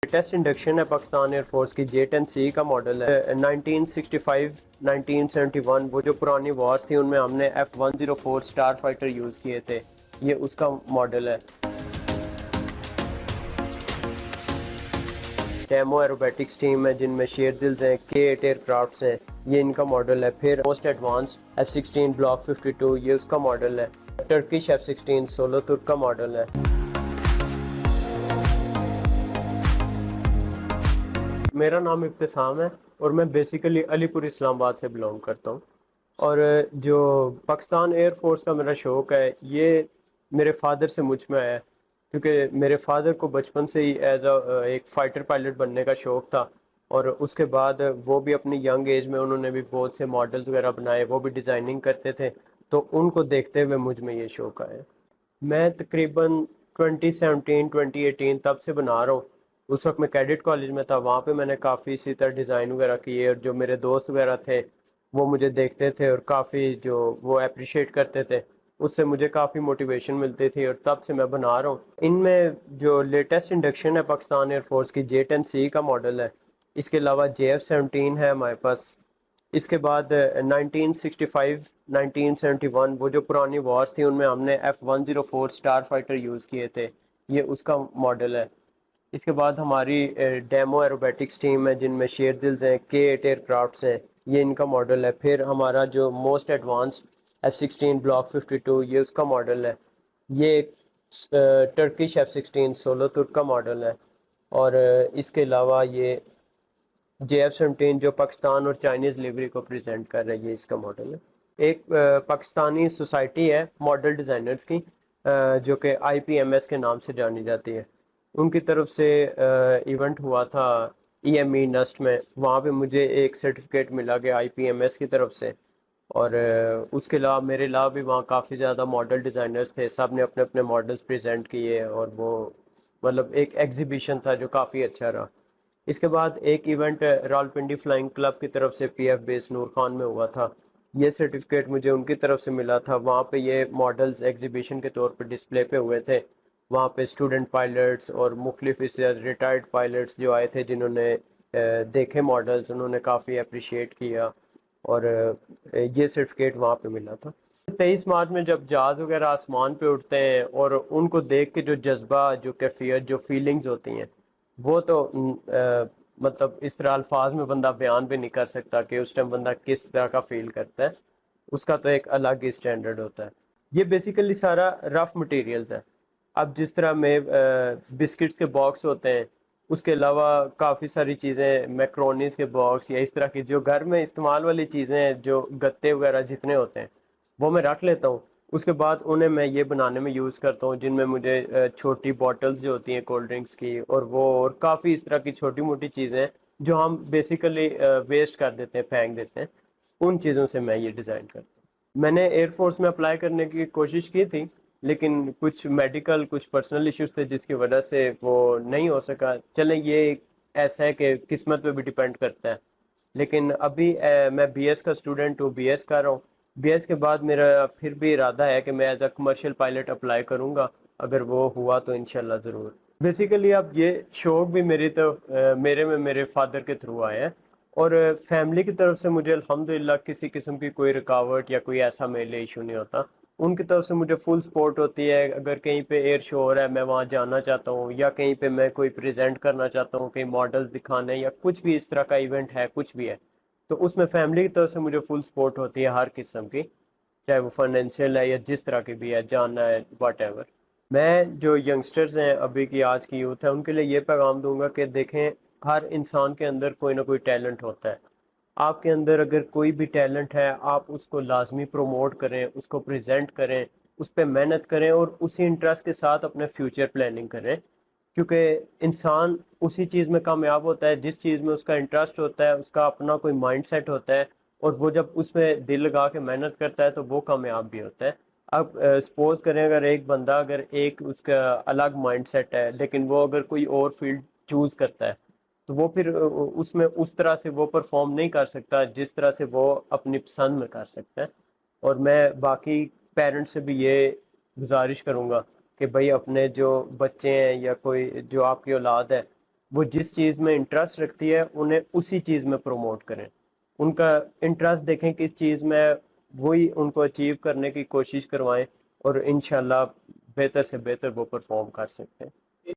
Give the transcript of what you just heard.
Latest induction है Pakistan air force की J10C का मॉडल है 1965 1971। वो जो पुरानी वॉर्स थी उनमें हमने F104 स्टार फाइटर यूज़ किए थे, ये उसका मॉडल है। डेमो एरोबेटिक्स टीम है जिनमें शेरदिल्स हैं, K8 एयरक्राफ्ट्स हैं, ये इनका मॉडल है। फिर मोस्ट एडवांस F16 ब्लॉक 52, ये उसका मॉडल है। टर्किश F16 सोलो तुर्क का मॉडल है। मेरा नाम इब्तिसाम है और मैं बेसिकली अलीपुर इस्लामाबाद से बिलोंग करता हूँ। और जो पाकिस्तान एयर फोर्स का मेरा शौक़ है ये मेरे फादर से मुझ में आया है, क्योंकि मेरे फादर को बचपन से ही एक फ़ाइटर पायलट बनने का शौक़ था। और उसके बाद वो भी अपनी यंग एज में उन्होंने भी बहुत से मॉडल्स वगैरह बनाए, वो भी डिज़ाइनिंग करते थे, तो उनको देखते हुए मुझ में ये शौक़ आया। मैं तकरीबन 2017 2018 तब से बना रहा हूँ। उस वक्त मैं कैडेट कॉलेज में था, वहाँ पे मैंने काफ़ी इसी तरह डिज़ाइन वगैरह किए, और जो मेरे दोस्त वगैरह थे वो मुझे देखते थे और काफ़ी जो वो अप्रिशिएट करते थे, उससे मुझे काफ़ी मोटिवेशन मिलती थी, और तब से मैं बना रहा हूँ। इनमें जो लेटेस्ट इंडक्शन है पाकिस्तान एयरफोर्स की J10C का मॉडल है। इसके अलावा JF17 है हमारे पास। इसके बाद 1965 1971 वो जो पुरानी वॉर्स थी उनमें हमने F104 स्टार फाइटर यूज़ किए थे, ये उसका मॉडल है। इसके बाद हमारी डेमो एरोबेटिक्स टीम है जिनमें शेरदिल्स हैं, K8 एयरक्राफ्ट्स हैं, ये इनका मॉडल है। फिर हमारा जो मोस्ट एडवांस्ड F16 ब्लॉक 52, ये उसका मॉडल है। ये टर्किश F16 सोलो तुर्क का मॉडल है। और इसके अलावा ये JF17 जो पाकिस्तान और चाइनीज़ लिवरी को प्रेजेंट कर रही है, इसका मॉडल है। एक पाकिस्तानी सोसाइटी है मॉडल डिज़ाइनर्स की, जो कि IPMS के नाम से जानी जाती है। उनकी तरफ से इवेंट हुआ था EME नस्ट में, वहाँ पे मुझे एक सर्टिफिकेट मिला गया IPMS की तरफ से। और उसके अलावा मेरे अलावा भी वहाँ काफ़ी ज़्यादा मॉडल डिज़ाइनर्स थे, सब ने अपने अपने मॉडल्स प्रेजेंट किए, और वो मतलब एक एग्जीबिशन था जो काफ़ी अच्छा रहा। इसके बाद एक इवेंट रावलपिंडी फ्लाइंग क्लब की तरफ से PF बेस नूर खान में हुआ था, ये सर्टिफिकेट मुझे उनकी तरफ से मिला था। वहाँ पे ये मॉडल्स एग्जीबिशन के तौर पर डिस्प्ले पे हुए थे। वहाँ पे स्टूडेंट पायलट्स और मुख्तलिफ इससे रिटायर्ड पायलट्स जो आए थे, जिन्होंने देखे मॉडल्स, उन्होंने काफ़ी अप्रिशिएट किया, और ये सर्टिफिकेट वहाँ पे मिला था। 23 मार्च में जब जहाज़ वगैरह आसमान पे उठते हैं और उनको देख के जो जज्बा, जो कैफियत, जो फीलिंग्स होती हैं, वो तो मतलब इस तरह अल्फाज में बंदा बयान भी नहीं कर सकता कि उस टाइम बंदा किस तरह का फील करता है। उसका तो एक अलग ही स्टैंडर्ड होता है। ये बेसिकली सारा रफ मटेरियल्स है। अब जिस तरह में बिस्किट्स के बॉक्स होते हैं, उसके अलावा काफ़ी सारी चीज़ें, मैक्रोनीस के बॉक्स या इस तरह की जो घर में इस्तेमाल वाली चीज़ें हैं, जो गत्ते वगैरह जितने होते हैं, वो मैं रख लेता हूँ। उसके बाद उन्हें मैं ये बनाने में यूज़ करता हूँ, जिनमें मुझे छोटी बॉटल्स जो होती हैं कोल्ड ड्रिंक्स की, और वो और काफ़ी इस तरह की छोटी मोटी चीज़ें जो हम बेसिकली वेस्ट कर देते हैं, फेंक देते हैं, उन चीज़ों से मैं ये डिज़ाइन करता हूँ। मैंने एयरफोर्स में अप्लाई करने की कोशिश की थी, लेकिन कुछ मेडिकल, कुछ पर्सनल इश्यूज थे जिसकी वजह से वो नहीं हो सका। चलें, ये ऐसा है कि किस्मत पे भी डिपेंड करता है। लेकिन अभी मैं BS का स्टूडेंट हूँ, BS कर रहा हूँ। BS के बाद मेरा फिर भी इरादा है कि मैं as a commercial pilot apply करूँगा, अगर वो हुआ तो इंशाल्लाह ज़रूर। बेसिकली अब ये शौक़ भी मेरे में मेरे फादर के थ्रू आए हैं, और फैमिली की तरफ से मुझे अल्हम्दुलिल्लाह किसी किस्म की कोई रुकावट या कोई ऐसा मेरे लिए इशू नहीं होता। उनकी तरफ से मुझे फुल सपोर्ट होती है। अगर कहीं पे एयर शो हो रहा है, मैं वहाँ जाना चाहता हूँ, या कहीं पे मैं कोई प्रेजेंट करना चाहता हूँ, कहीं मॉडल्स दिखाने, या कुछ भी इस तरह का इवेंट है, कुछ भी है, तो उसमें फैमिली की तरफ से मुझे फुल सपोर्ट होती है हर किस्म की, चाहे वो फाइनेंशियल है या जिस तरह की भी है, जानना है, वट एवर। मैं जो यंगस्टर्स हैं अभी की, आज की यूथ है, उनके लिए ये पैगाम दूंगा कि देखें, हर इंसान के अंदर कोई ना कोई टैलेंट होता है। आपके अंदर अगर कोई भी टैलेंट है, आप उसको लाजमी प्रोमोट करें, उसको प्रेजेंट करें, उस पर मेहनत करें, और उसी इंटरेस्ट के साथ अपने फ्यूचर प्लानिंग करें। क्योंकि इंसान उसी चीज़ में कामयाब होता है जिस चीज़ में उसका इंटरेस्ट होता है, उसका अपना कोई माइंड सेट होता है, और वो जब उसमें दिल लगा के मेहनत करता है तो वो कामयाब भी होता है। अब सपोज करें, अगर एक बंदा, अगर एक उसका अलग माइंड सेट है, लेकिन वो अगर कोई और फील्ड चूज़ करता है, तो वो फिर उसमें उस तरह से वो परफॉर्म नहीं कर सकता जिस तरह से वो अपनी पसंद में कर सकता है। और मैं बाकी पेरेंट्स से भी ये गुजारिश करूँगा कि भाई अपने जो बच्चे हैं या कोई जो आपकी औलाद है, وہ جس چیز میں انٹرسٹ رکھتی ہے انہیں اسی چیز میں پروموٹ کریں، ان کا انٹرسٹ دیکھیں کس چیز میں، وہی ان کو اچیو کرنے کی کوشش کروائیں، اور انشاءاللہ بہتر سے بہتر وہ پرفارم کر سکتے ہیں۔